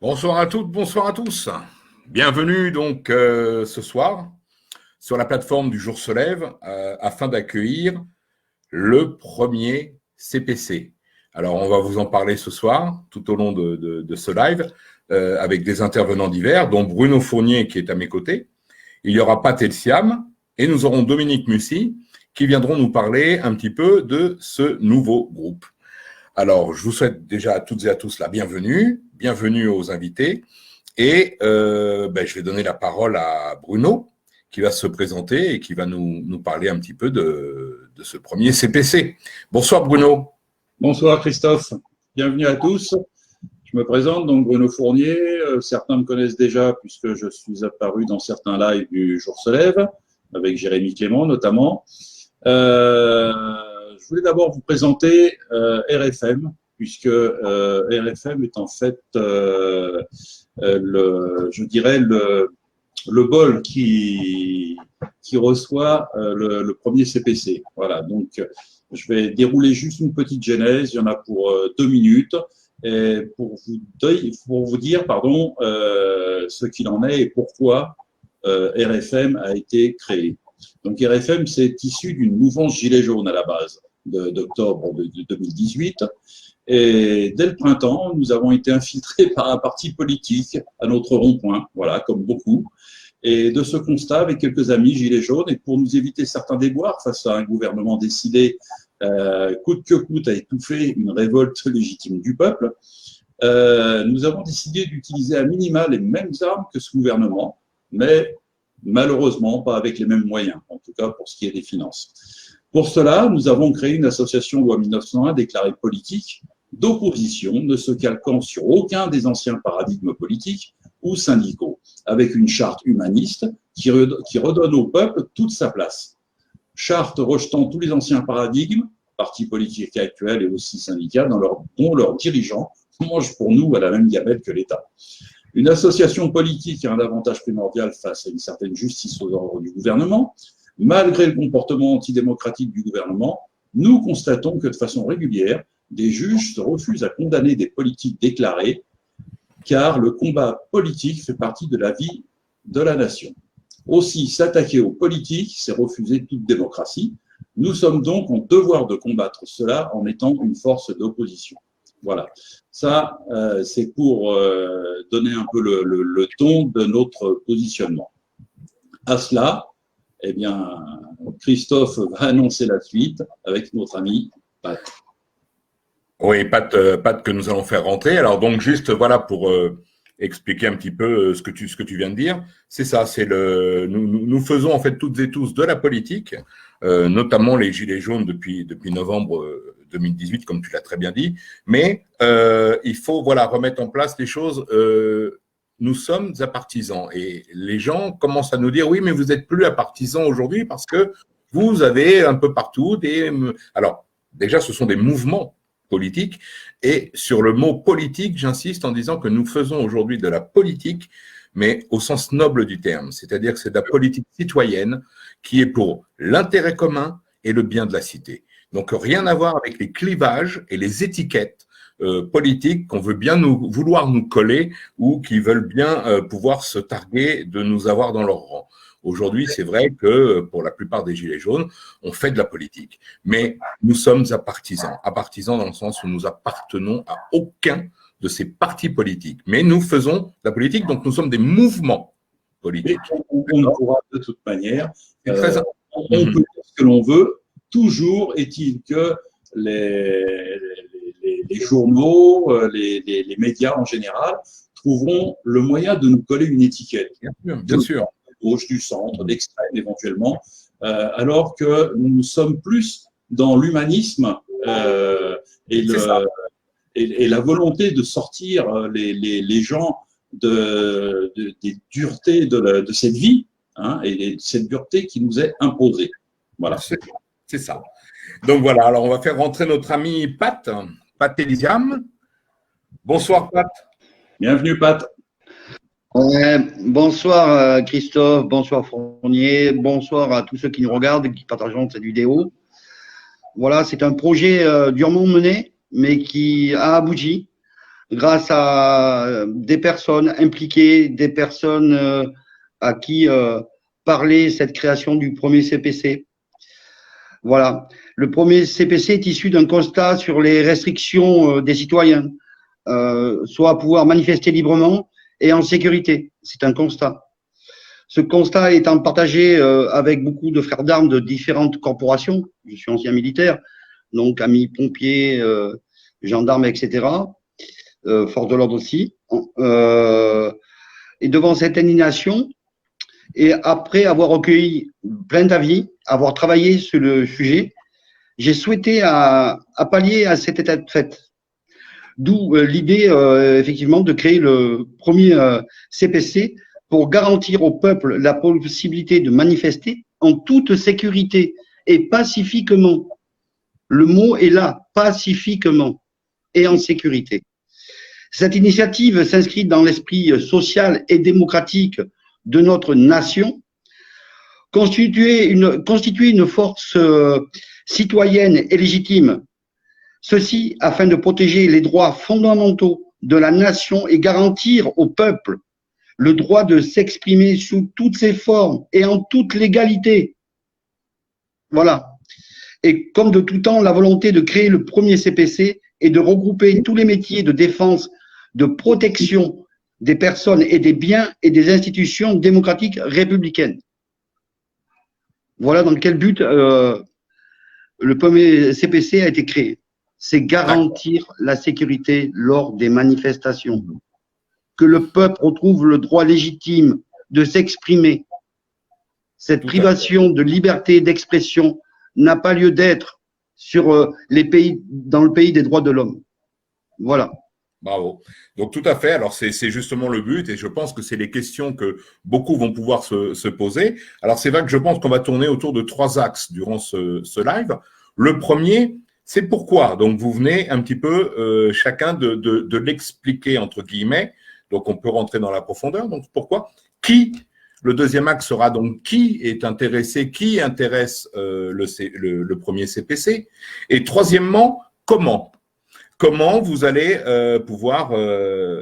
Bonsoir à toutes, bonsoir à tous. Bienvenue donc ce soir sur la plateforme du Jour se lève afin d'accueillir le premier CPC. Alors on va vous en parler ce soir tout au long de ce live avec des intervenants divers, dont Bruno Fournier qui est à mes côtés. Il y aura Pat Elsiam et nous aurons Dominique Mussy qui viendront nous parler un petit peu de ce nouveau groupe. Alors, je vous souhaite déjà à toutes et à tous la bienvenue, bienvenue aux invités, et je vais donner la parole à Bruno, qui va se présenter et qui va nous parler un petit peu de ce premier CPC. Bonsoir Bruno. Bonsoir Christophe, bienvenue à tous. Je me présente, donc Bruno Fournier, certains me connaissent déjà puisque je suis apparu dans certains lives du Jour se lève, avec Jérémy Clément notamment. Je voulais d'abord vous présenter RFM, puisque RFM est en fait, le bol qui reçoit le premier CPC. Voilà, donc je vais dérouler juste une petite genèse, il y en a pour 2 minutes, et pour vous dire ce qu'il en est et pourquoi RFM a été créé. Donc RFM, c'est issu d'une mouvance gilet jaune à la base, d'octobre de 2018. Et dès le printemps, nous avons été infiltrés par un parti politique à notre rond-point, voilà, comme beaucoup. Et de ce constat, avec quelques amis gilets jaunes, et pour nous éviter certains déboires face à un gouvernement décidé coûte que coûte à étouffer une révolte légitime du peuple, nous avons décidé d'utiliser à minima les mêmes armes que ce gouvernement, mais malheureusement pas avec les mêmes moyens, en tout cas pour ce qui est des finances. Pour cela, nous avons créé une association loi 1901 déclarée politique d'opposition, ne se calquant sur aucun des anciens paradigmes politiques ou syndicaux, avec une charte humaniste qui redonne au peuple toute sa place. Charte rejetant tous les anciens paradigmes, partis politiques actuels et aussi syndicats, dont leurs dirigeants mangent pour nous à la même gamelle que l'État. Une association politique a un avantage primordial face à une certaine justice aux ordres du gouvernement. Malgré le comportement antidémocratique du gouvernement, nous constatons que de façon régulière, des juges se refusent à condamner des politiques déclarées, car le combat politique fait partie de la vie de la nation. Aussi, s'attaquer aux politiques, c'est refuser toute démocratie. Nous sommes donc en devoir de combattre cela en étant une force d'opposition. Voilà, ça c'est pour donner un peu le ton de notre positionnement. À cela, eh bien, Christophe va annoncer la suite avec notre ami Pat. Oui, Pat que nous allons faire rentrer. Alors donc juste voilà pour expliquer un petit peu ce que tu viens de dire. C'est ça, nous faisons en fait toutes et tous de la politique, notamment les gilets jaunes depuis novembre 2018, comme tu l'as très bien dit. Mais il faut remettre en place les choses. Nous sommes apartisans et les gens commencent à nous dire oui, mais vous n'êtes plus apartisans aujourd'hui parce que vous avez un peu partout des. Alors déjà, ce sont des mouvements politiques. Et sur le mot politique, j'insiste en disant que nous faisons aujourd'hui de la politique, mais au sens noble du terme. C'est-à-dire que c'est de la politique citoyenne qui est pour l'intérêt commun et le bien de la cité. Donc rien à voir avec les clivages et les étiquettes politiques qu'on veut bien vouloir nous coller ou qui veulent bien pouvoir se targuer de nous avoir dans leur rang. Aujourd'hui, c'est vrai que pour la plupart des gilets jaunes, on fait de la politique. Mais nous sommes apartisans. Apartisans dans le sens où nous appartenons à aucun de ces partis politiques. Mais nous faisons de la politique, donc nous sommes des mouvements politiques. On pourra de toute manière, on peut dire ce que l'on veut. Toujours est-il que les journaux, les médias en général, trouveront le moyen de nous coller une étiquette. Bien sûr. Gauche, du centre, d'extrême éventuellement, alors que nous sommes plus dans l'humanisme et la volonté de sortir les gens des duretés de cette vie, hein, et cette dureté qui nous est imposée. Voilà. C'est ça. Donc voilà, alors on va faire rentrer notre ami Pat Elsiam. Bonsoir Pat. Bienvenue Pat. Bonsoir Christophe, bonsoir Fournier, bonsoir à tous ceux qui nous regardent, qui partageront cette vidéo. Voilà, c'est un projet durement mené, mais qui a abouti. grâce à des personnes impliquées, des personnes à qui parlait cette création du premier CPC. Voilà. Le premier CPC est issu d'un constat sur les restrictions des citoyens, soit à pouvoir manifester librement et en sécurité. C'est un constat. Ce constat étant partagé avec beaucoup de frères d'armes de différentes corporations. Je suis ancien militaire, donc amis pompiers, gendarmes, etc. Force de l'ordre aussi. Et devant cette indignation, et après avoir recueilli plein d'avis, avoir travaillé sur le sujet, j'ai souhaité à pallier à cet état de fait. D'où l'idée, effectivement, de créer le premier CPC pour garantir au peuple la possibilité de manifester en toute sécurité et pacifiquement. Le mot est là, pacifiquement et en sécurité. Cette initiative s'inscrit dans l'esprit social et démocratique de notre nation, constituer une force citoyenne et légitime, ceci afin de protéger les droits fondamentaux de la nation et garantir au peuple le droit de s'exprimer sous toutes ses formes et en toute légalité. Voilà. Et comme de tout temps, la volonté de créer le premier CPC et de regrouper tous les métiers de défense, de protection des personnes et des biens et des institutions démocratiques républicaines. Voilà dans quel but le premier CPC a été créé. C'est garantir la sécurité lors des manifestations. Que le peuple retrouve le droit légitime de s'exprimer. Cette privation de liberté d'expression n'a pas lieu d'être sur dans le pays des droits de l'homme. Voilà. Bravo. Donc tout à fait. Alors c'est justement le but et je pense que c'est les questions que beaucoup vont pouvoir se poser. Alors c'est vrai que je pense qu'on va tourner autour de 3 axes durant ce live. Le premier, c'est pourquoi. Donc vous venez un petit peu chacun de l'expliquer entre guillemets. Donc on peut rentrer dans la profondeur. Donc pourquoi? Qui? Le deuxième axe sera donc qui est intéressé, qui intéresse le premier CPC. Et troisièmement, comment? Comment vous allez pouvoir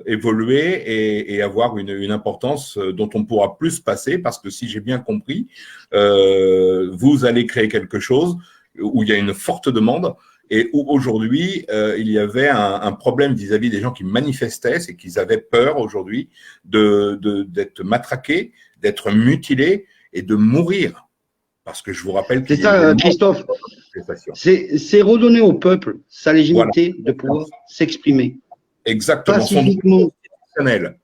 évoluer et avoir une importance dont on pourra plus passer, parce que si j'ai bien compris, vous allez créer quelque chose où il y a une forte demande et où aujourd'hui il y avait un problème vis-à-vis des gens qui manifestaient, c'est qu'ils avaient peur aujourd'hui d'être matraqués, d'être mutilés et de mourir. Parce que je vous rappelle que… C'est ça, Christophe. C'est redonner au peuple sa légitimité de pouvoir s'exprimer. Exactement. Pacifiquement. Constitutionnel.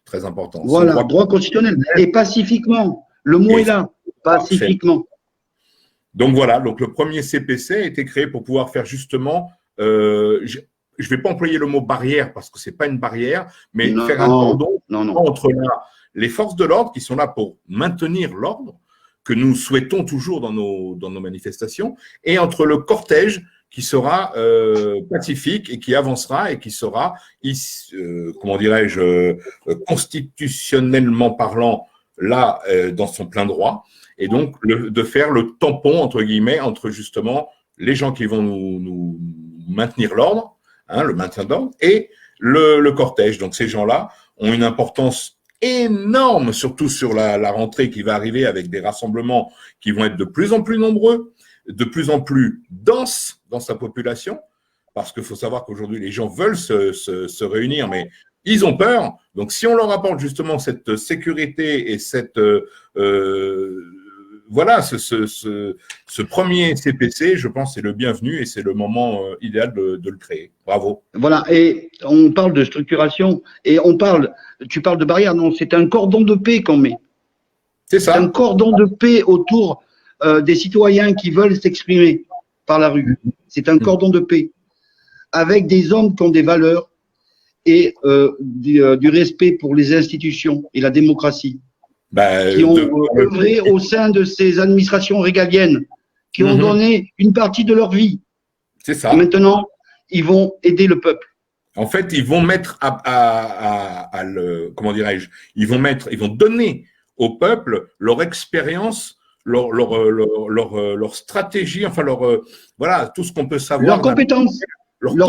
Très important. Voilà, droit constitutionnel. Et pacifiquement. Le mot est là. Pacifiquement. Donc voilà, donc le premier CPC a été créé pour pouvoir faire justement, je ne vais pas employer le mot barrière parce que ce n'est pas une barrière, mais faire un cordon entre les forces de l'ordre qui sont là pour maintenir l'ordre, que nous souhaitons toujours dans nos manifestations, et entre le cortège qui sera pacifique et qui avancera et qui sera, comment dirais-je, constitutionnellement parlant, là, dans son plein droit, et donc de faire le tampon, entre guillemets, entre justement les gens qui vont nous maintenir l'ordre, hein, le maintien d'ordre, et le cortège. Donc ces gens-là ont une importance énorme, surtout sur la rentrée qui va arriver avec des rassemblements qui vont être de plus en plus nombreux, de plus en plus denses dans sa population, parce qu'il faut savoir qu'aujourd'hui, les gens veulent se réunir, mais ils ont peur. Donc, si on leur apporte justement cette sécurité et cette… voilà, ce premier CPC, je pense, c'est le bienvenu et c'est le moment idéal de le créer. Bravo. Voilà, et on parle de structuration et tu parles de barrière, non, c'est un cordon de paix qu'on met. C'est ça. C'est un cordon de paix autour des citoyens qui veulent s'exprimer par la rue. C'est un cordon de paix avec des hommes qui ont des valeurs et du respect pour les institutions et la démocratie. Qui ont œuvré au sein de ces administrations régaliennes, qui ont donné une partie de leur vie. C'est ça. Et maintenant, ils vont aider le peuple. En fait, ils vont mettre comment dirais-je, ils vont donner au peuple leur expérience, leur stratégie, enfin voilà, tout ce qu'on peut savoir. Leurs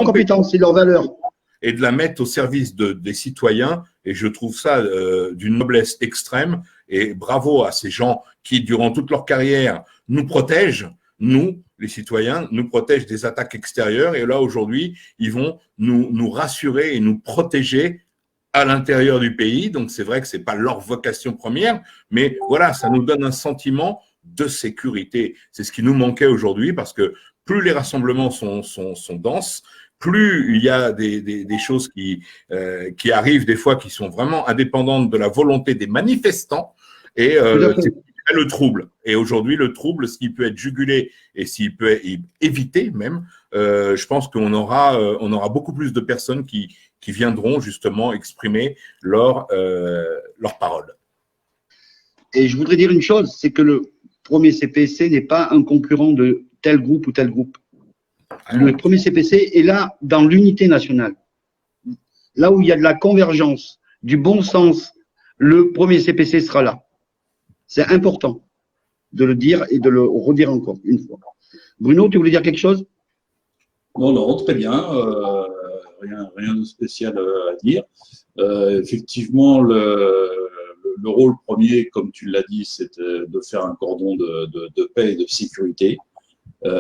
compétences et leurs valeurs. et de la mettre au service des citoyens. Et je trouve ça d'une noblesse extrême. Et bravo à ces gens qui, durant toute leur carrière, nous protègent, nous, les citoyens, nous protègent des attaques extérieures. Et là, aujourd'hui, ils vont nous rassurer et nous protéger à l'intérieur du pays. Donc, c'est vrai que c'est pas leur vocation première, mais voilà, ça nous donne un sentiment de sécurité. C'est ce qui nous manquait aujourd'hui, parce que plus les rassemblements sont denses, plus il y a des choses qui arrivent des fois qui sont vraiment indépendantes de la volonté des manifestants, et c'est le trouble. Et aujourd'hui, le trouble, s'il peut être jugulé et s'il peut être évité même, je pense qu'on aura beaucoup plus de personnes qui viendront justement exprimer leur parole. Et je voudrais dire une chose, c'est que le premier CPC n'est pas un concurrent de tel groupe ou tel groupe. Le premier CPC est là dans l'unité nationale. Là où il y a de la convergence, du bon sens, le premier CPC sera là. C'est important de le dire et de le redire encore une fois. Bruno, tu voulais dire quelque chose? Non, très bien. Rien de spécial à dire. Effectivement, le rôle premier, comme tu l'as dit, c'est de faire un cordon de paix et de sécurité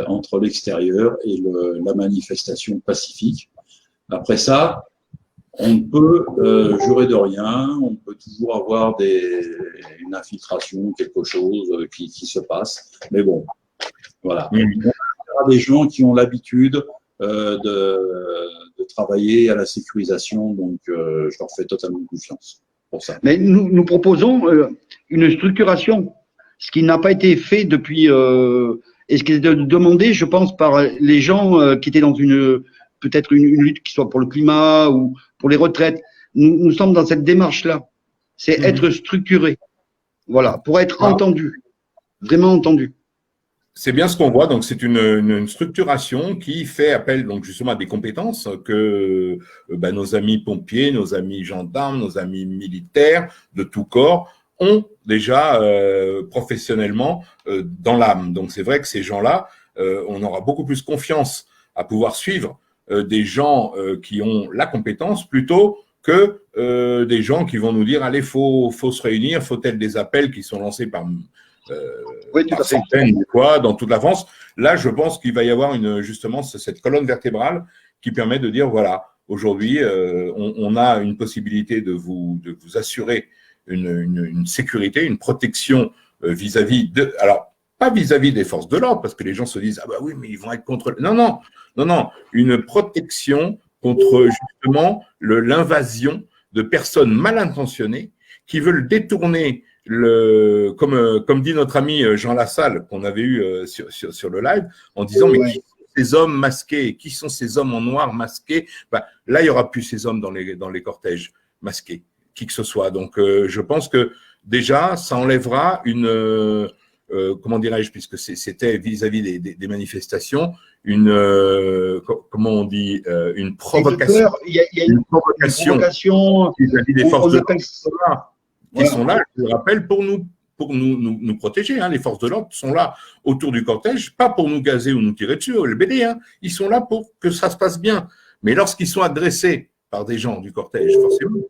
entre l'extérieur et la manifestation pacifique. Après ça, on ne peut jurer de rien, on peut toujours avoir une infiltration, quelque chose qui se passe. Mais bon, voilà. Il y aura des gens qui ont l'habitude de travailler à la sécurisation, donc je leur fais totalement confiance pour ça. Mais nous proposons une structuration, ce qui n'a pas été fait depuis, et ce qui est demandé, je pense, par les gens qui étaient dans peut-être une lutte qui soit pour le climat ou pour les retraites. Nous sommes dans cette démarche-là. C'est être structuré. Voilà, pour être entendu, vraiment entendu. C'est bien ce qu'on voit. Donc, c'est une structuration qui fait appel donc justement à des compétences que nos amis pompiers, nos amis gendarmes, nos amis militaires de tout corps ont déjà professionnellement dans l'âme. Donc, c'est vrai que ces gens-là, on aura beaucoup plus confiance à pouvoir suivre des gens qui ont la compétence plutôt que des gens qui vont nous dire allez, faut se réunir, faut-elle des appels qui sont lancés par centaines de fois dans toute la France. Là, je pense qu'il va y avoir justement cette colonne vertébrale qui permet de dire voilà, aujourd'hui, on a une possibilité de vous assurer une sécurité, une protection vis-à-vis de. Alors, pas vis-à-vis des forces de l'ordre, parce que les gens se disent ah bah oui, mais ils vont être contre. Non, une protection contre justement l'invasion de personnes mal intentionnées qui veulent détourner comme dit notre ami Jean Lassalle qu'on avait eu sur le live, en disant mais qui sont ces hommes masqués, qui sont ces hommes en noir masqués? Là, il n'y aura plus ces hommes dans les cortèges masqués, qui que ce soit. Donc, je pense que déjà, ça enlèvera comment dirais-je, puisque c'était vis-à-vis des manifestations, comment on dit, une provocation. Il y a une provocation vis-à-vis des forces de l'ordre qui sont là, je le rappelle, pour nous protéger. Les forces de l'ordre sont là autour du cortège, pas pour nous gazer ou nous tirer dessus, le BD. Ils sont là pour que ça se passe bien. Mais lorsqu'ils sont agressés par des gens du cortège, forcément,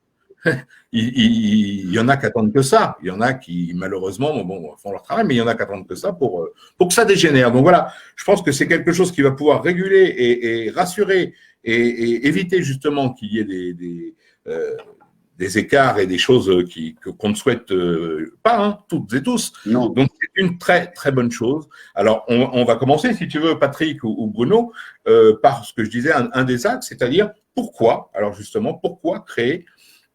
il y en a qui attendent que ça. Il y en a qui, malheureusement, font leur travail, mais il y en a qui attendent que ça pour que ça dégénère. Donc voilà, je pense que c'est quelque chose qui va pouvoir réguler et rassurer et éviter justement qu'il y ait des écarts et des choses qu'on ne souhaite pas, toutes et tous. Non. Donc, c'est une très, très bonne chose. Alors, on va commencer, si tu veux, Patrick ou Bruno, par ce que je disais, un des axes, c'est-à-dire pourquoi créer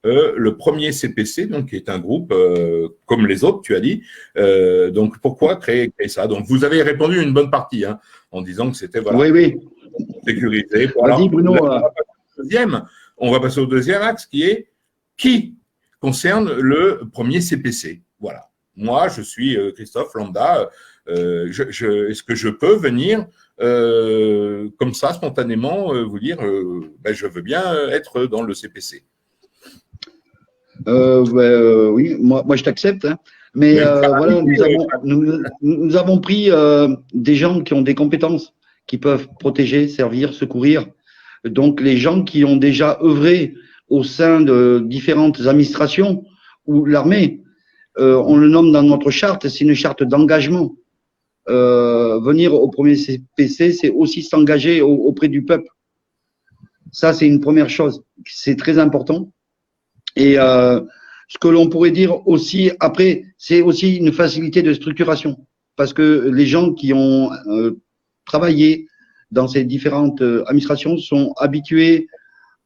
le premier CPC, donc, qui est un groupe comme les autres, tu as dit. Donc, pourquoi créer ça? Donc, vous avez répondu une bonne partie, en disant que c'était, voilà, oui. sécurisé. Vas-y, Bruno. On va passer au deuxième axe, qui concerne le premier CPC. Voilà. Moi, je suis Christophe Lambda. Est-ce que je peux venir comme ça, spontanément, vous dire je veux bien être dans le CPC? Oui, moi je t'accepte. Mais voilà, nous avons pris des gens qui ont des compétences, qui peuvent protéger, servir, secourir. Donc, les gens qui ont déjà œuvré au sein de différentes administrations ou l'armée, on le nomme dans notre charte, c'est une charte d'engagement. Venir au premier CPC, c'est aussi s'engager auprès du peuple. Ça, c'est une première chose. C'est très important. Et ce que l'on pourrait dire aussi, après, c'est aussi une facilité de structuration. Parce que les gens qui ont travaillé dans ces différentes administrations sont habitués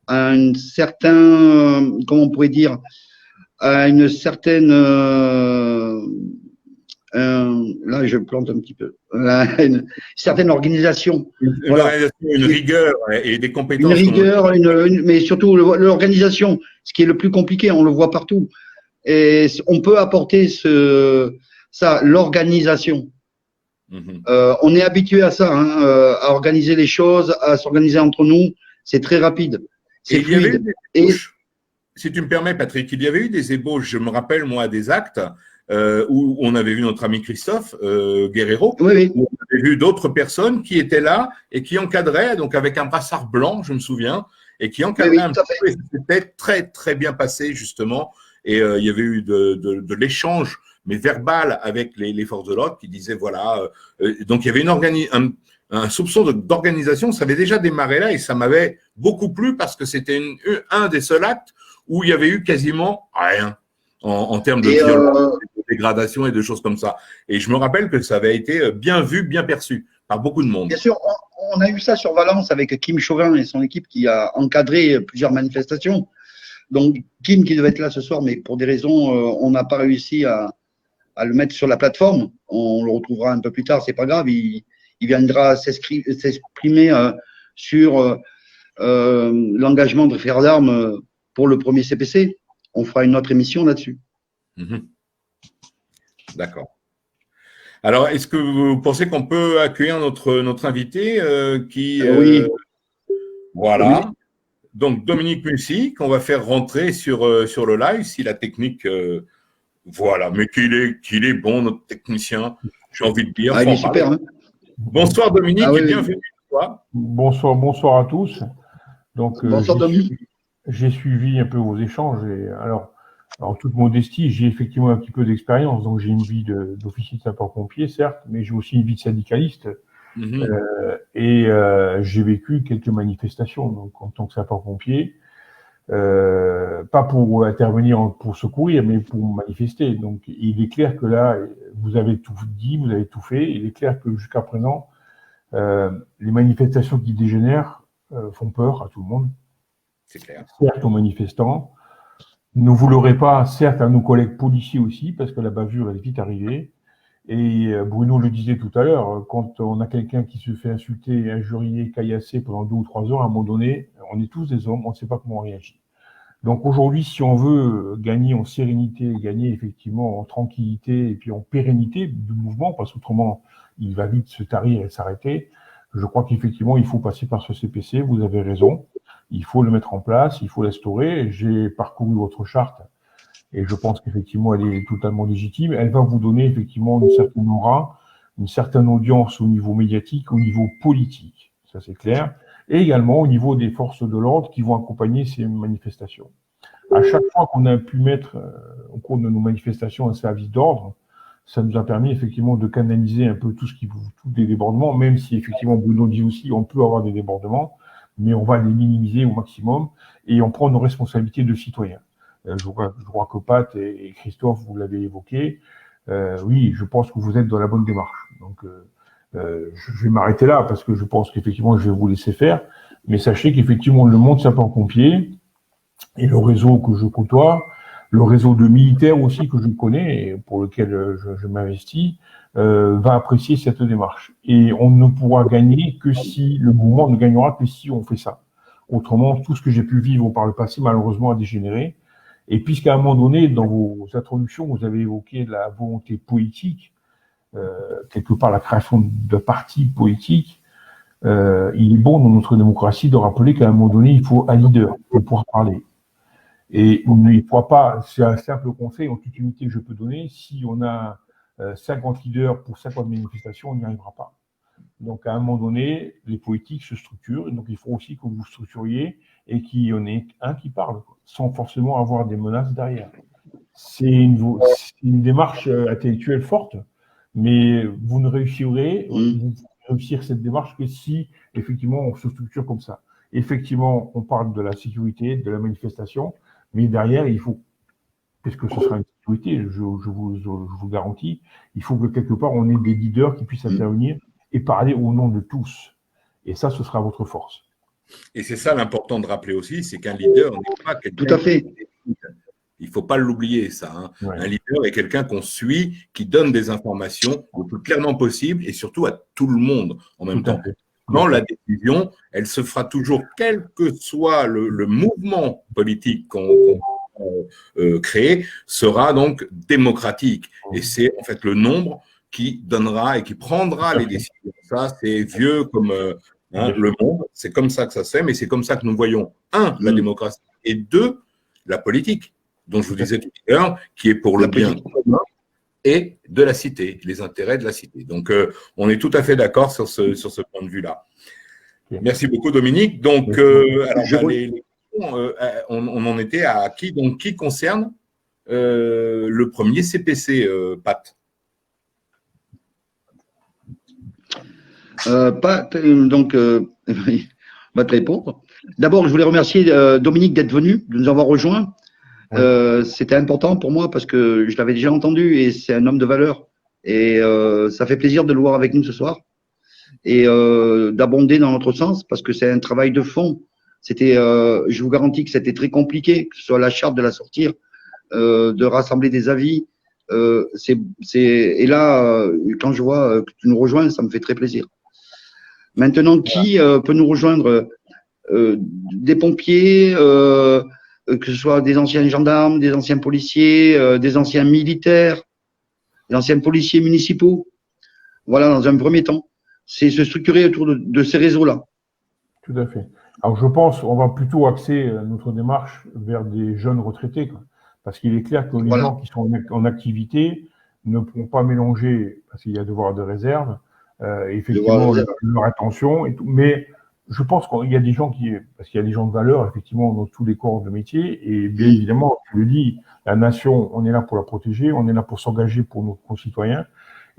à un certain, comment on pourrait dire, à une certaine, là je plante un petit peu, une certaine organisation. Voilà. Une rigueur et des compétences. Une rigueur, mais surtout l'organisation, ce qui est le plus compliqué, on le voit partout. Et on peut apporter ça, l'organisation. On est habitué à ça, hein, à organiser les choses, à s'organiser entre nous. C'est très rapide, c'est fluide. Si tu me permets, Patrick, il y avait eu des ébauches, je me rappelle, moi, des actes où on avait vu notre ami Christophe Guerrero, oui. Où on avait vu d'autres personnes qui étaient là et qui encadraient, donc avec un brassard blanc, je me souviens, et qui encadraient un petit peu. C'était très, très bien passé, justement. Et il y avait eu de l'échange, mais verbal, avec les forces de l'ordre qui disaient, voilà, donc il y avait un soupçon d'organisation, ça avait déjà démarré là et ça m'avait beaucoup plu parce que c'était un des seuls actes où il y avait eu quasiment rien en termes de violence, de dégradation et de choses comme ça. Et je me rappelle que ça avait été bien vu, bien perçu par beaucoup de monde. Bien sûr, on a eu ça sur Valence avec Kim Chauvin et son équipe qui a encadré plusieurs manifestations. Donc, Kim qui devait être là ce soir, mais pour des raisons, on n'a pas réussi à le mettre sur la plateforme. On le retrouvera un peu plus tard, c'est pas grave. Il viendra s'exprimer sur l'engagement de frères d'armes pour le premier CPC. On fera une autre émission là-dessus. D'accord. Alors, est-ce que vous pensez qu'on peut accueillir notre invité qui… Oui. Voilà. Oui. Donc, Dominique Mussy, qu'on va faire rentrer sur le live, si la technique… voilà, mais qu'il est bon, notre technicien, j'ai envie de dire. Ah, il est super. Hein. Bonsoir Dominique et bienvenue à toi. Bonsoir à tous. Donc, bonsoir Dominique. J'ai suivi un peu vos échanges et alors en toute modestie, j'ai effectivement un petit peu d'expérience. Donc, j'ai une vie d'officier de sapeur-pompier, certes, mais j'ai aussi une vie de syndicaliste. Et j'ai vécu quelques manifestations donc, en tant que sapeur-pompier. Pas pour intervenir pour secourir, mais pour manifester. Donc, il est clair que là, vous avez tout dit, vous avez tout fait. Il est clair que jusqu'à présent, les manifestations qui dégénèrent font peur à tout le monde. C'est clair. Certes aux manifestants, ne vous l'aurez pas, certes à nos collègues policiers aussi, parce que la bavure est vite arrivée. Et Bruno le disait tout à l'heure, quand on a quelqu'un qui se fait insulter, injurier, caillasser pendant 2 ou 3 heures, à un moment donné, on est tous des hommes, on ne sait pas comment on réagit. Donc aujourd'hui, si on veut gagner en sérénité, gagner effectivement en tranquillité et puis en pérennité du mouvement, parce qu'autrement, il va vite se tarir et s'arrêter, je crois qu'effectivement, il faut passer par ce CPC, vous avez raison, il faut le mettre en place, il faut l'instaurer. J'ai parcouru votre charte et je pense qu'effectivement, elle est totalement légitime. Elle va vous donner effectivement une certaine aura, une certaine audience au niveau médiatique, au niveau politique, ça c'est clair, et également au niveau des forces de l'ordre qui vont accompagner ces manifestations. À chaque fois qu'on a pu mettre au cours de nos manifestations un service d'ordre, ça nous a permis effectivement de canaliser un peu tous les débordements, même si effectivement Bruno dit aussi on peut avoir des débordements, mais on va les minimiser au maximum et on prend nos responsabilités de citoyens. Je crois que Pat et Christophe, vous l'avez évoqué. Oui, je pense que vous êtes dans la bonne démarche. Donc, je vais m'arrêter là parce que je pense qu'effectivement, je vais vous laisser faire. Mais sachez qu'effectivement, le monde sapeur-pompier et le réseau que je côtoie, le réseau de militaires aussi que je connais et pour lequel je m'investis, va apprécier cette démarche. Et on ne pourra gagner que si, le mouvement ne gagnera que si on fait ça. Autrement, tout ce que j'ai pu vivre par le passé, malheureusement, a dégénéré. Et puisqu'à un moment donné, dans vos introductions, vous avez évoqué la volonté politique, quelque part la création de partis politiques, il est bon dans notre démocratie de rappeler qu'à un moment donné, il faut un leader pour pouvoir parler. Et il ne faut pas, c'est un simple conseil en toute unité que je peux donner, si on a 50 leaders pour 50 manifestations, on n'y arrivera pas. Donc, à un moment donné, les politiques se structurent. Et donc, il faut aussi que vous vous structuriez et qu'il y en ait un qui parle, quoi, sans forcément avoir des menaces derrière. C'est une démarche intellectuelle forte, mais vous ne réussirez, vous ne réussir cette démarche que si, effectivement, on se structure comme ça. Effectivement, on parle de la sécurité, de la manifestation, mais derrière, il faut, puisque ce sera une sécurité, je vous garantis, il faut que quelque part, on ait des leaders qui puissent intervenir et parler au nom de tous. Et ça, ce sera votre force. Et c'est ça l'important de rappeler aussi, c'est qu'un leader n'est pas quelqu'un. Tout à fait. Il ne faut pas l'oublier, ça. Hein. Ouais. Un leader est quelqu'un qu'on suit, qui donne des informations le plus clairement possible et surtout à tout le monde en même temps. Non, la décision, elle se fera toujours, quel que soit le mouvement politique qu'on crée, sera donc démocratique. Et c'est en fait le nombre qui donnera et qui prendra les décisions. Ça, c'est vieux comme le monde. C'est comme ça que ça se fait, mais c'est comme ça que nous voyons, un, la démocratie, et deux, la politique, dont je vous disais tout à l'heure, qui est pour le bien commun et de la cité, les intérêts de la cité. Donc, on est tout à fait d'accord sur ce point de vue-là. Merci beaucoup, Dominique. Donc, on en était à qui? Donc, qui concerne le premier CPC, Pat? Donc, va te répondre. D'abord, je voulais remercier Dominique d'être venu, de nous avoir rejoints. C'était important pour moi parce que je l'avais déjà entendu et c'est un homme de valeur. Et ça fait plaisir de le voir avec nous ce soir et d'abonder dans notre sens parce que c'est un travail de fond. C'était, je vous garantis que c'était très compliqué, que ce soit la charte de la sortir, de rassembler des avis. Et là, quand je vois que tu nous rejoins, ça me fait très plaisir. Maintenant, qui peut nous rejoindre? Des pompiers, que ce soit des anciens gendarmes, des anciens policiers, des anciens militaires, des anciens policiers municipaux. Voilà, dans un premier temps, c'est se structurer autour de ces réseaux-là. Tout à fait. Alors, je pense qu'on va plutôt axer notre démarche vers des jeunes retraités, quoi. Parce qu'il est clair que les gens qui sont en activité ne pourront pas mélanger, parce qu'il y a devoir de réserve, effectivement, leur attention et tout. Mais je pense qu'il y a des gens parce qu'il y a des gens de valeur, effectivement, dans tous les corps de métier. Et bien évidemment, tu le dis, la nation, on est là pour la protéger, on est là pour s'engager pour nos concitoyens.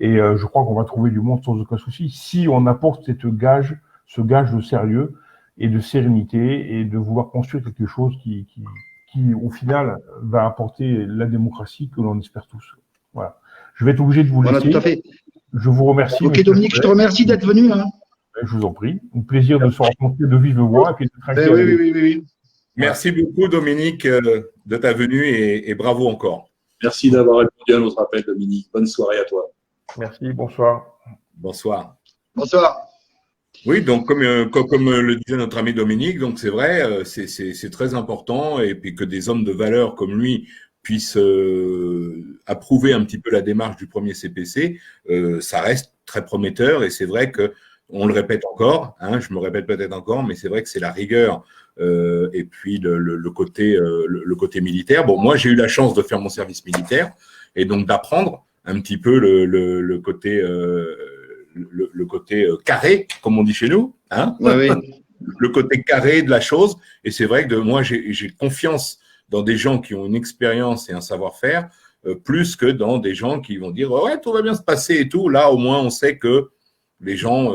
Et je crois qu'on va trouver du monde sans aucun souci si on apporte ce gage de sérieux et de sérénité et de vouloir construire quelque chose qui au final, va apporter la démocratie que l'on espère tous. Voilà. Je vais être obligé de vous laisser. Voilà, tout à fait. Je vous remercie. Ok, Dominique, je te remercie d'être venu. Hein. Je vous en prie. Un plaisir de se rencontrer de vive voix. Et puis de oui. Merci beaucoup, Dominique, de ta venue et bravo encore. Merci d'avoir répondu à notre appel, Dominique. Bonne soirée à toi. Merci, bonsoir. Bonsoir. Bonsoir. Oui, donc comme le disait notre ami Dominique, donc c'est vrai, c'est très important et puis que des hommes de valeur comme lui puissent approuver un petit peu la démarche du premier CPC, ça reste très prometteur et c'est vrai que on le répète encore, hein, je me répète peut-être encore, mais c'est vrai que c'est la rigueur et puis le côté militaire. Bon, moi j'ai eu la chance de faire mon service militaire et donc d'apprendre un petit peu le côté le côté carré, comme on dit chez nous, hein, le côté carré de la chose. Et c'est vrai que moi, j'ai confiance dans des gens qui ont une expérience et un savoir-faire, plus que dans des gens qui vont dire ouais, tout va bien se passer et tout. Là, au moins, on sait que les gens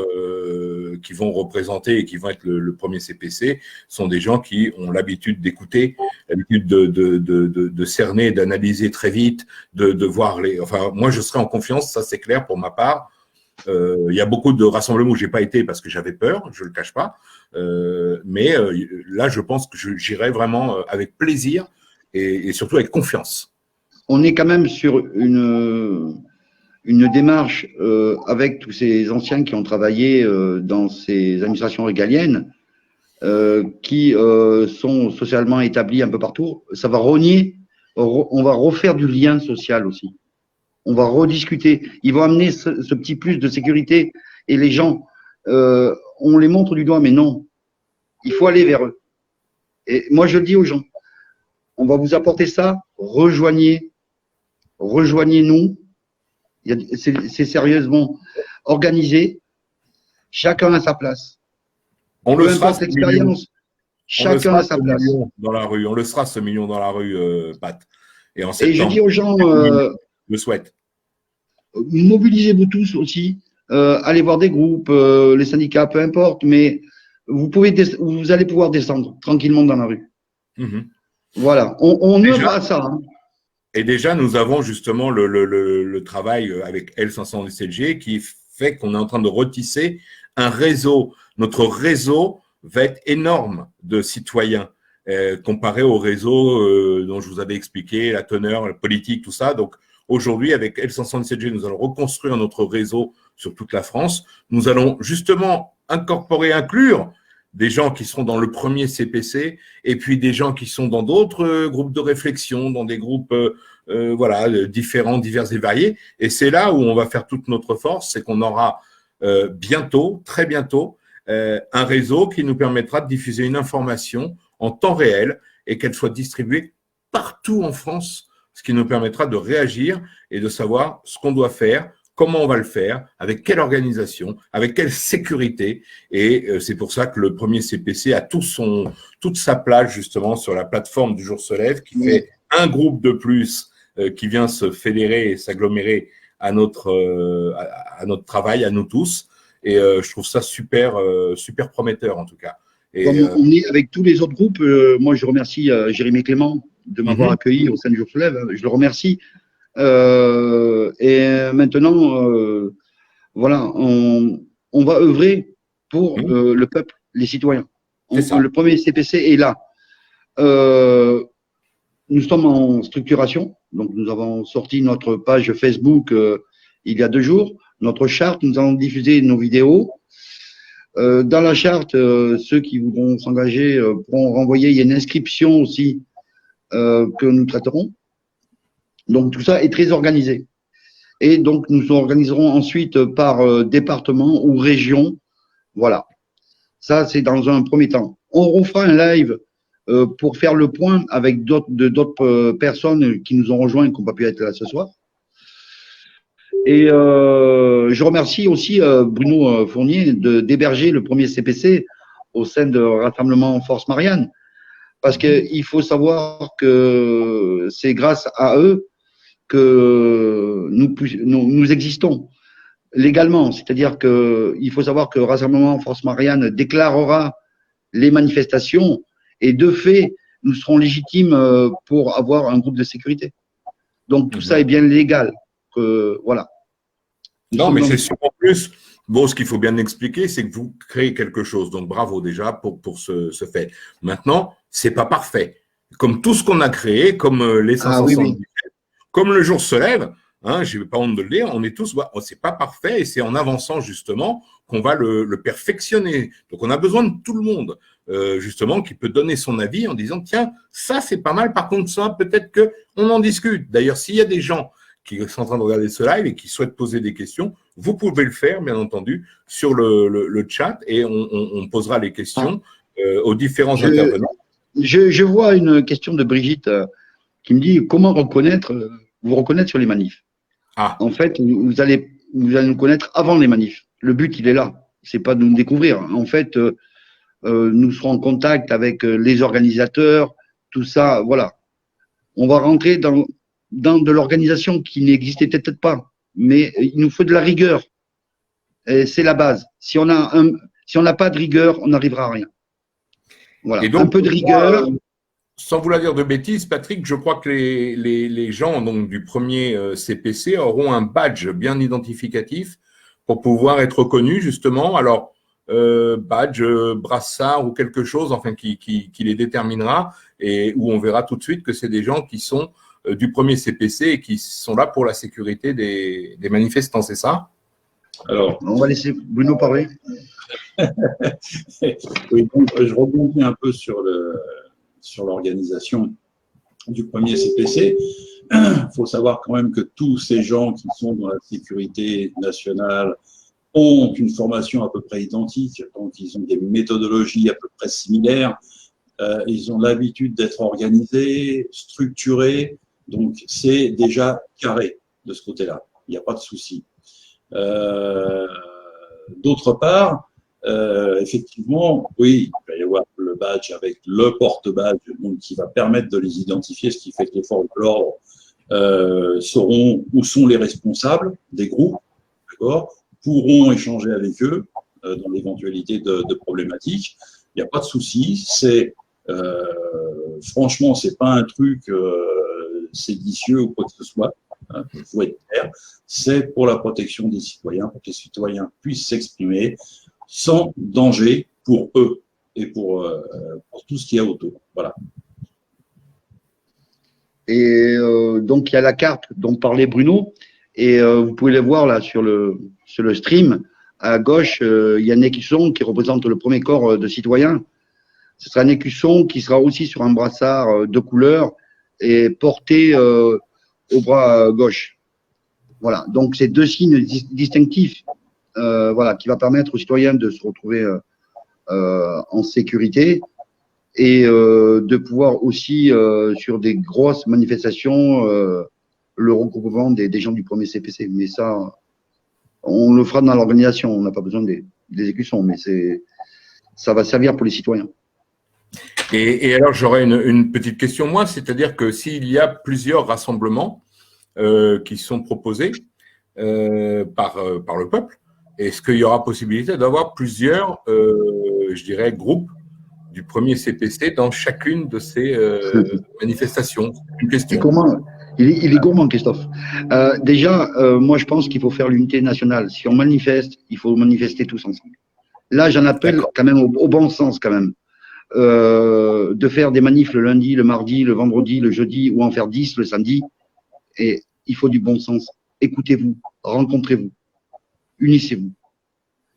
qui vont représenter et qui vont être le premier CPC sont des gens qui ont l'habitude d'écouter, l'habitude de cerner, d'analyser très vite, de voir les. Enfin, moi, je serai en confiance, ça c'est clair pour ma part. Il y a beaucoup de rassemblements où j'ai pas été parce que j'avais peur, je le cache pas. Mais là, je pense que j'irai vraiment avec plaisir et surtout avec confiance. On est quand même sur une démarche avec tous ces anciens qui ont travaillé dans ces administrations régaliennes qui sont socialement établis un peu partout. Ça va rogner, on va refaire du lien social aussi. On va rediscuter. Ils vont amener ce petit plus de sécurité et les gens, on les montre du doigt, mais non, il faut aller vers eux. Et moi, je dis aux gens, on va vous apporter ça, rejoignez-nous. C'est sérieusement organisé. Chacun a sa place. On Peu le sera, importe l'expérience, chacun a sa place. dans la rue. On le sera, ce million dans la rue, Pat. Et en Et je septembre, dis aux gens, je le souhaite. mobilisez-vous tous aussi, allez voir des groupes, les syndicats, peu importe, mais vous allez pouvoir descendre tranquillement dans la rue. Mhm. Voilà, on œuvre à ça. Hein. Et déjà, nous avons justement le travail avec L517G qui fait qu'on est en train de retisser un réseau. Notre réseau va être énorme de citoyens comparé au réseau dont je vous avais expliqué, la teneur, la politique, tout ça. Donc aujourd'hui, avec L517G, nous allons reconstruire notre réseau sur toute la France. Nous allons justement inclure des gens qui seront dans le premier CPC et puis des gens qui sont dans d'autres groupes de réflexion, dans des groupes différents, divers et variés. Et c'est là où on va faire toute notre force, c'est qu'on aura bientôt, très bientôt, un réseau qui nous permettra de diffuser une information en temps réel et qu'elle soit distribuée partout en France, ce qui nous permettra de réagir et de savoir ce qu'on doit faire, comment on va le faire, avec quelle organisation, avec quelle sécurité. Et c'est pour ça que le premier CPC a toute sa place justement sur la plateforme du Jour se lève, qui fait un groupe de plus qui vient se fédérer et s'agglomérer à notre travail, à nous tous. Et je trouve ça super prometteur en tout cas. Et, comme on est avec tous les autres groupes, moi je remercie Jérémy Clément de m'avoir accueilli au sein du Jour se lève. Je le remercie. Et maintenant, voilà, on va œuvrer pour le peuple, les citoyens. Le premier CPC est là. Nous sommes en structuration, donc nous avons sorti notre page Facebook il y a 2 jours, notre charte, nous allons diffuser nos vidéos. Dans la charte, ceux qui voudront s'engager pourront renvoyer, il y a une inscription aussi que nous traiterons. Donc tout ça est très organisé. Et donc nous organiserons ensuite par département ou région. Voilà. Ça, c'est dans un premier temps. On refera un live pour faire le point avec d'autres personnes qui nous ont rejoints et qui n'ont pas pu être là ce soir. Et je remercie aussi Bruno Fournier d'héberger le premier CPC au sein de Rassemblement Force Marianne. Parce qu'il faut savoir que c'est grâce à eux que nous existons légalement. C'est-à-dire qu'il faut savoir que Rassemblement Force Marianne déclarera les manifestations et de fait, nous serons légitimes pour avoir un groupe de sécurité. Donc tout ça est bien légal. Voilà. Non, mais c'est sûr en plus. Bon, ce qu'il faut bien expliquer, c'est que vous créez quelque chose. Donc bravo déjà pour ce fait. Maintenant, c'est pas parfait. Comme tout ce qu'on a créé, comme les 577, comme le Jour se lève, hein, je n'ai pas honte de le dire, on est tous, c'est pas parfait et c'est en avançant justement qu'on va le perfectionner. Donc on a besoin de tout le monde, justement, qui peut donner son avis en disant tiens, ça c'est pas mal, par contre ça, peut-être qu'on en discute. D'ailleurs, s'il y a des gens qui sont en train de regarder ce live et qui souhaitent poser des questions, vous pouvez le faire, bien entendu, sur le chat et on posera les questions aux différents intervenants. Je vois une question de Brigitte qui me dit comment vous reconnaître sur les manifs. En fait, vous allez nous connaître avant les manifs. Le but, il est là. C'est pas de nous découvrir. En fait, nous serons en contact avec les organisateurs, tout ça. Voilà. On va rentrer dans de l'organisation qui n'existait peut-être pas, mais il nous faut de la rigueur. C'est la base. Si on n'a pas de rigueur, on n'arrivera à rien. Voilà. Et donc, un peu de rigueur. Sans vouloir dire de bêtises, Patrick, je crois que les gens donc, du premier CPC auront un badge bien identificatif pour pouvoir être reconnus, justement. Alors, badge, brassard ou quelque chose, enfin, qui les déterminera et où on verra tout de suite que c'est des gens qui sont du premier CPC et qui sont là pour la sécurité des manifestants, c'est ça? Alors, on va laisser Bruno parler. Oui, donc, je rebondis un peu sur l'organisation du premier CPC. Il faut savoir quand même que tous ces gens qui sont dans la sécurité nationale ont une formation à peu près identique, donc ils ont des méthodologies à peu près similaires, ils ont l'habitude d'être organisés, structurés, donc c'est déjà carré de ce côté-là, il n'y a pas de souci. D'autre part, effectivement, oui, il va y avoir le badge avec le porte-badge, donc qui va permettre de les identifier, ce qui fait que les forces de l'ordre sauront où sont les responsables des groupes, d'accord, pourront échanger avec eux dans l'éventualité de problématiques. Il n'y a pas de souci. Franchement, c'est pas un truc séditieux ou quoi que ce soit. Hein, il faut être clair. C'est pour la protection des citoyens, pour que les citoyens puissent s'exprimer sans danger pour eux et pour tout ce qu'il y a autour. Voilà. Et donc, il y a la carte dont parlait Bruno, et vous pouvez les voir là sur le stream. À gauche, il y a un écusson qui représente le premier corps de citoyens. Ce sera un écusson qui sera aussi sur un brassard de couleur et porté au bras gauche. Voilà, donc c'est deux signes distinctifs voilà, qui va permettre aux citoyens de se retrouver en sécurité et de pouvoir aussi, sur des grosses manifestations, le regroupement des gens du premier CPC. Mais ça, on le fera dans l'organisation, on n'a pas besoin des écussons, mais ça va servir pour les citoyens. Et alors, j'aurais une petite question, moi, c'est-à-dire que s'il y a plusieurs rassemblements qui sont proposés par le peuple, est-ce qu'il y aura possibilité d'avoir plusieurs, je dirais, groupes du premier CPC dans chacune de ces manifestations? Une question. Il est gourmand, Christophe. Déjà, moi, je pense qu'il faut faire l'unité nationale. Si on manifeste, il faut manifester tous ensemble. Là, j'en appelle quand même au bon sens, quand même. De faire des manifs le lundi, le mardi, le vendredi, le jeudi, ou en faire 10 le samedi. Et il faut du bon sens. Écoutez-vous, rencontrez-vous, unissez-vous.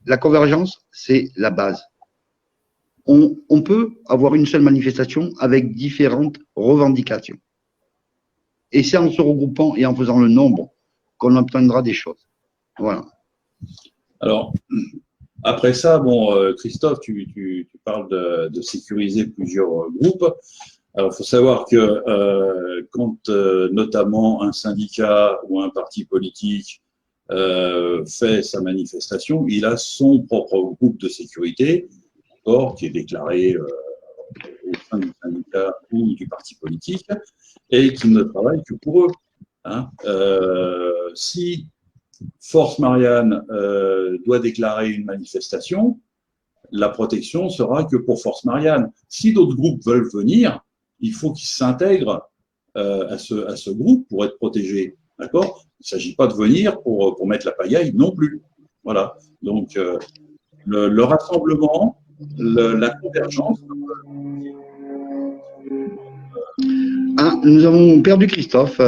La convergence, c'est la base. On peut avoir une seule manifestation avec différentes revendications. Et c'est en se regroupant et en faisant le nombre qu'on obtiendra des choses. Voilà. Alors, après ça, bon, Christophe, tu parles de sécuriser plusieurs groupes. Alors, il faut savoir que quand notamment un syndicat ou un parti politique fait sa manifestation, il a son propre groupe de sécurité, qui est déclaré au sein du syndicat ou du parti politique, et qui ne travaille que pour eux. Hein. Si Force Marianne doit déclarer une manifestation, la protection sera que pour Force Marianne. Si d'autres groupes veulent venir, il faut qu'ils s'intègrent à ce groupe pour être protégés. D'accord ? Il ne s'agit pas de venir pour mettre la pagaille non plus. Voilà. Donc, le rassemblement, la convergence. Ah, nous avons perdu Christophe.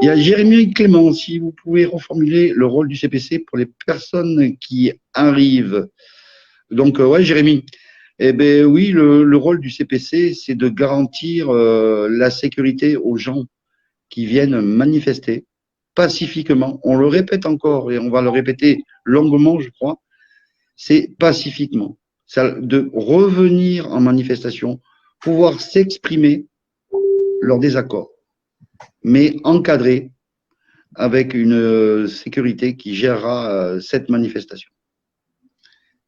Il y a Jérémy Clément, si vous pouvez reformuler le rôle du CPC pour les personnes qui arrivent. Donc, ouais, Jérémy. Eh bien, oui, le rôle du CPC, c'est de garantir la sécurité aux gens qui viennent manifester pacifiquement. On le répète encore et on va le répéter longuement, je crois. C'est pacifiquement. De revenir en manifestation, pouvoir s'exprimer leur désaccord, mais encadré avec une sécurité qui gérera cette manifestation.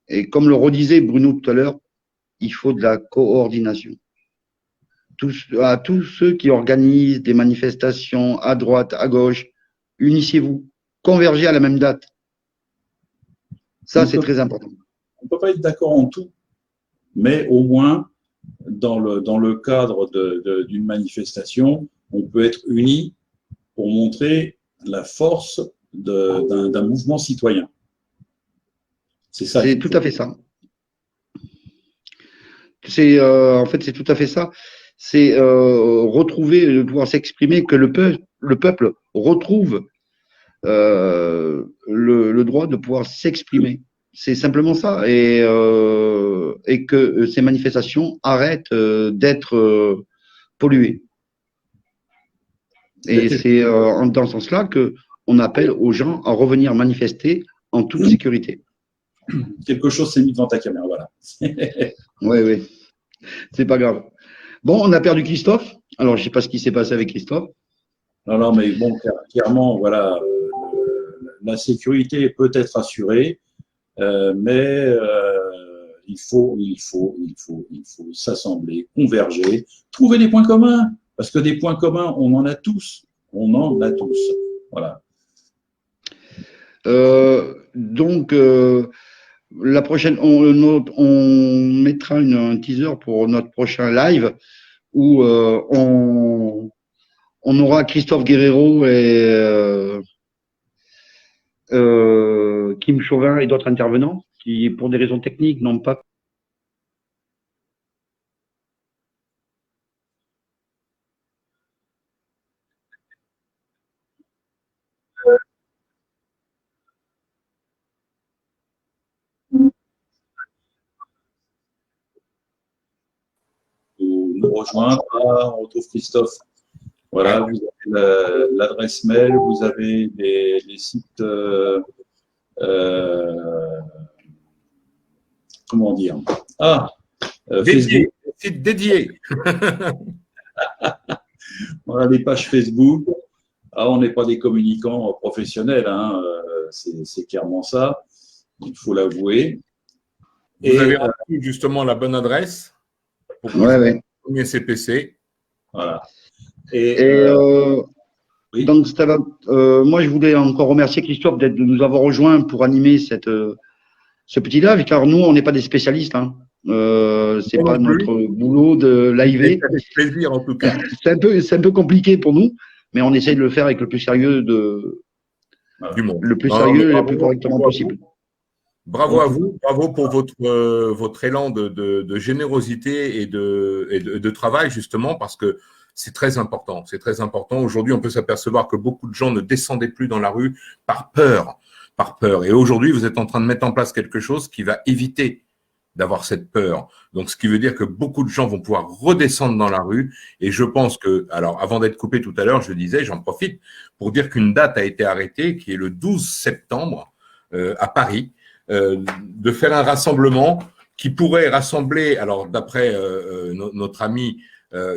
Et comme le redisait Bruno tout à l'heure, il faut de la coordination. À tous ceux qui organisent des manifestations à droite, à gauche, unissez-vous, convergez à la même date. Ça, c'est très important. On ne peut pas être d'accord en tout, mais au moins, dans le cadre d'une manifestation, on peut être unis pour montrer la force d'un mouvement citoyen. C'est ça. C'est tout à fait ça. En fait, c'est tout à fait ça. C'est retrouver, pouvoir s'exprimer, que le peuple retrouve le droit de pouvoir s'exprimer. C'est simplement ça. Et que ces manifestations arrêtent d'être polluées. Et c'est dans ce sens-là qu'on appelle aux gens à revenir manifester en toute sécurité. Quelque chose s'est mis devant ta caméra, voilà. Oui. C'est pas grave. Bon, on a perdu Christophe. Alors, je ne sais pas ce qui s'est passé avec Christophe. Non, mais bon, clairement, voilà, la sécurité peut être assurée, mais il faut s'assembler, converger, trouver des points communs, parce que des points communs, on en a tous. On en a tous. Voilà. Donc, la prochaine, on mettra un teaser pour notre prochain live où on aura Christophe Guerrero et Kim Chauvin et d'autres intervenants qui, pour des raisons techniques, n'ont pas. Nous rejoindre, on retrouve Christophe. Voilà, vous avez l'adresse mail, vous avez les sites, comment dire, Dédié, Facebook. site dédié. Voilà, les pages Facebook. On n'est pas des communicants professionnels, hein, c'est clairement ça, il faut l'avouer. Vous avez reçu justement la bonne adresse pour Ouais. premier CPC. Voilà. Oui. Donc, moi, je voulais encore remercier Christophe de nous avoir rejoints pour animer ce petit live, car nous, on n'est pas des spécialistes. Hein. C'est pas notre boulot de live. Avec plaisir, en tout cas. C'est un peu compliqué pour nous, mais on essaye de le faire avec le plus sérieux du monde. Le plus sérieux et le plus correctement possible. Bravo à vous, bravo pour votre élan de générosité et de travail, justement, parce que c'est très important. C'est très important. Aujourd'hui, on peut s'apercevoir que beaucoup de gens ne descendaient plus dans la rue par peur. Et aujourd'hui, vous êtes en train de mettre en place quelque chose qui va éviter d'avoir cette peur. Donc, ce qui veut dire que beaucoup de gens vont pouvoir redescendre dans la rue. Et je pense que, alors, avant d'être coupé tout à l'heure, je disais, j'en profite pour dire qu'une date a été arrêtée, qui est le 12 septembre à Paris, de faire un rassemblement qui pourrait rassembler, alors d'après notre ami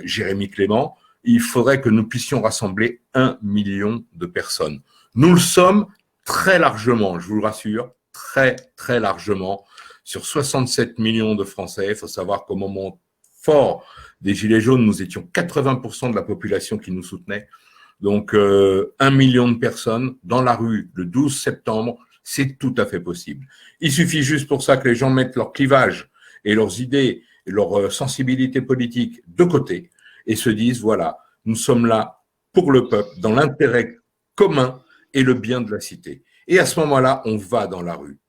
Jérémy Clément, il faudrait que nous puissions rassembler 1 million de personnes. Nous le sommes très largement, je vous le rassure, très, très largement, sur 67 millions de Français. Il faut savoir qu'au moment fort des Gilets jaunes, nous étions 80% de la population qui nous soutenait. Donc, 1 million de personnes dans la rue le 12 septembre, c'est tout à fait possible. Il suffit juste pour ça que les gens mettent leur clivage et leurs idées, et leur sensibilité politique de côté et se disent, voilà, nous sommes là pour le peuple, dans l'intérêt commun et le bien de la cité. Et à ce moment-là, on va dans la rue.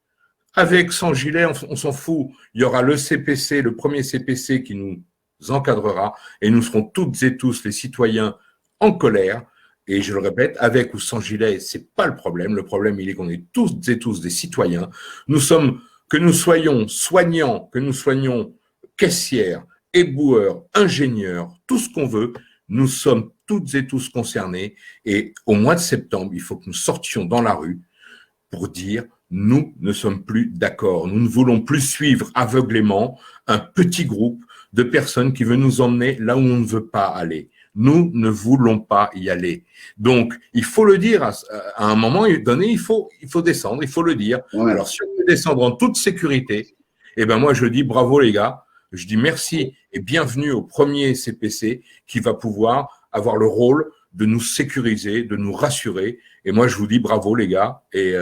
Avec, sans gilet, on s'en fout. Il y aura le CPC, le premier CPC qui nous encadrera et nous serons toutes et tous les citoyens en colère. Et je le répète, avec ou sans gilet, c'est pas le problème. Le problème, il est qu'on est toutes et tous des citoyens. Que nous soyons soignants, que nous soyons caissières, éboueurs, ingénieurs, tout ce qu'on veut, nous sommes toutes et tous concernés. Et au mois de septembre, il faut que nous sortions dans la rue pour dire nous ne sommes plus d'accord. Nous ne voulons plus suivre aveuglément un petit groupe de personnes qui veut nous emmener là où on ne veut pas aller. Nous ne voulons pas y aller. Donc, il faut le dire à un moment donné, il faut descendre, il faut le dire. Ouais. Alors, si on peut descendre en toute sécurité, eh ben moi, je dis bravo les gars, je dis merci et bienvenue au premier CPC qui va pouvoir avoir le rôle de nous sécuriser, de nous rassurer. Et moi, je vous dis bravo les gars et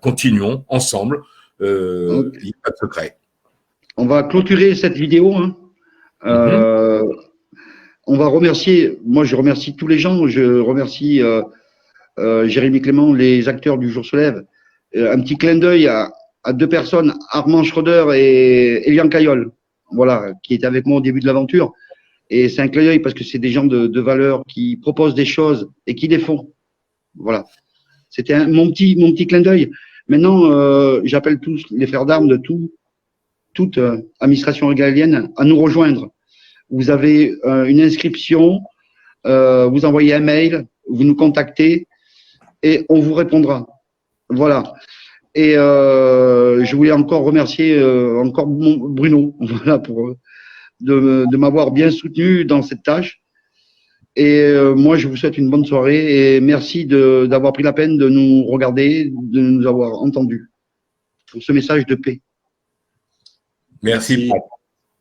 continuons ensemble. Il n'y a pas de secret. On va clôturer cette vidéo. Hein. On va remercier, moi je remercie tous les gens, je remercie Jérémy Clément, les acteurs du Jour se lève. Un petit clin d'œil à 2 personnes, Armand Schroeder et Elian Caillol, voilà, qui étaient avec moi au début de l'aventure. Et c'est un clin d'œil parce que c'est des gens de valeur qui proposent des choses et qui les font. Voilà. C'était mon petit clin d'œil. Maintenant, j'appelle tous les frères d'armes de toute administration régalienne à nous rejoindre. Vous avez une inscription, vous envoyez un mail, vous nous contactez et on vous répondra. Voilà. Et je voulais encore remercier encore Bruno, voilà, de m'avoir bien soutenu dans cette tâche. Et moi, je vous souhaite une bonne soirée et merci d'avoir pris la peine de nous regarder, de nous avoir entendus pour ce message de paix. Merci.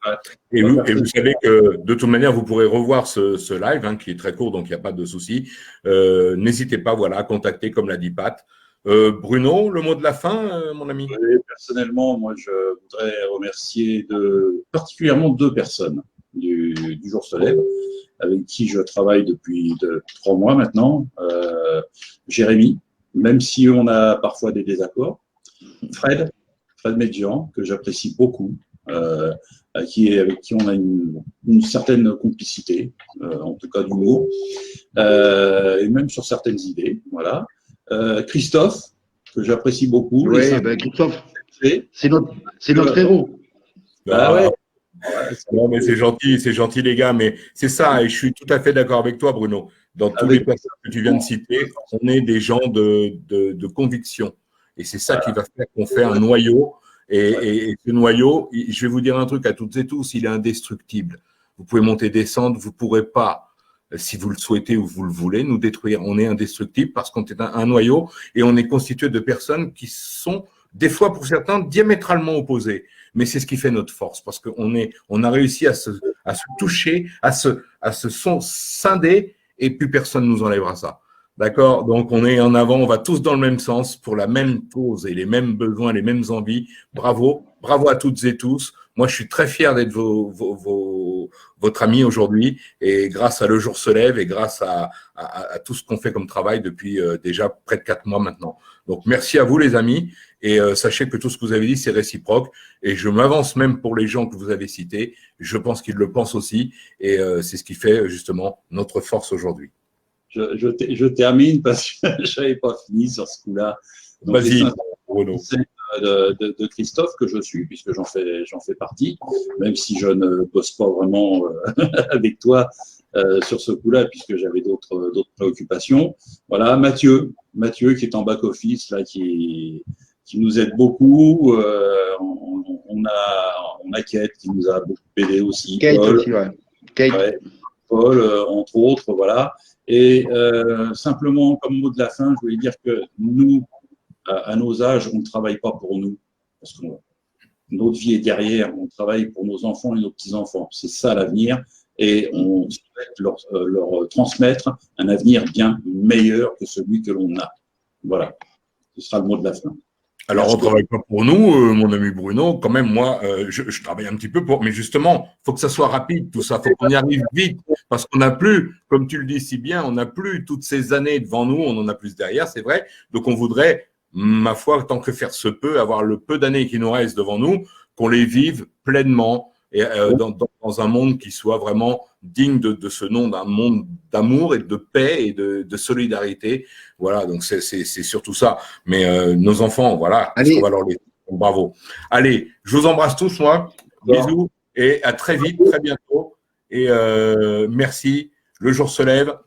Merci. Et vous savez que de toute manière, vous pourrez revoir ce live hein, qui est très court, donc il n'y a pas de souci. N'hésitez pas, voilà, à contacter, comme l'a dit Pat. Bruno, le mot de la fin, mon ami? Oui, personnellement, moi, je voudrais remercier particulièrement 2 personnes du Jour se lève, avec qui je travaille depuis 3 mois maintenant. Jérémy, même si on a parfois des désaccords. Fred Medjian, que j'apprécie beaucoup, avec qui on a une certaine complicité, en tout cas d'humour, et même sur certaines idées. Voilà. Christophe, que j'apprécie beaucoup. Oui, ben Christophe, c'est notre héros. Ah ouais. Non, mais c'est gentil les gars, mais c'est ça, et je suis tout à fait d'accord avec toi, Bruno. Dans tous les personnes que tu viens de citer, on est des gens de conviction. Et c'est ça qui va faire qu'on fait un noyau. Et ce noyau, je vais vous dire un truc à toutes et tous, il est indestructible. Vous pouvez monter, descendre, vous ne pourrez pas, si vous le souhaitez ou vous le voulez, nous détruire. On est indestructible parce qu'on est un noyau et on est constitué de personnes qui sont, des fois pour certains, diamétralement opposées. Mais c'est ce qui fait notre force parce qu'on a réussi à se toucher, à se scinder et plus personne ne nous enlèvera ça. D'accord? Donc, on est en avant, on va tous dans le même sens pour la même cause et les mêmes besoins, les mêmes envies. Bravo. Bravo à toutes et tous. Moi, je suis très fier d'être votre ami aujourd'hui et grâce à Le Jour se lève et grâce à tout ce qu'on fait comme travail depuis déjà près de 4 mois maintenant. Donc, merci à vous, les amis. Et sachez que tout ce que vous avez dit, c'est réciproque. Et je m'avance même pour les gens que vous avez cités. Je pense qu'ils le pensent aussi. Et c'est ce qui fait justement notre force aujourd'hui. Je termine parce que je n'avais pas fini sur ce coup-là. Vas-y, Bruno. De Christophe que je suis, puisque j'en fais partie, même si je ne bosse pas vraiment avec toi sur ce coup-là, puisque j'avais d'autres préoccupations. Voilà, Mathieu qui est en back-office, là, qui nous aide beaucoup. On a Kate qui nous a beaucoup aidé aussi. Kate Paul, aussi, ouais. Kate. Ouais, Paul, entre autres, voilà. Et simplement, comme mot de la fin, je voulais dire que nous, à nos âges, on ne travaille pas pour nous, parce que notre vie est derrière, on travaille pour nos enfants et nos petits-enfants. C'est ça l'avenir, et on souhaite leur transmettre un avenir bien meilleur que celui que l'on a. Voilà, ce sera le mot de la fin. Alors, on ne travaille pas pour nous, mon ami Bruno. Quand même, moi, je travaille un petit peu mais justement, il faut que ça soit rapide, tout ça. Il faut qu'on y arrive vite. Parce qu'on n'a plus, comme tu le dis si bien, on n'a plus toutes ces années devant nous, on en a plus derrière, c'est vrai. Donc, on voudrait, ma foi, tant que faire se peut, avoir le peu d'années qui nous restent devant nous, qu'on les vive pleinement et dans un monde qui soit vraiment digne de ce nom, d'un monde d'amour et de paix et de solidarité. Voilà, donc c'est surtout ça. Mais nos enfants, voilà, Allez. on va leur laisser. Bravo. Allez, je vous embrasse tous, moi. Bisous et à très vite, très bientôt. Et merci. Le jour se lève.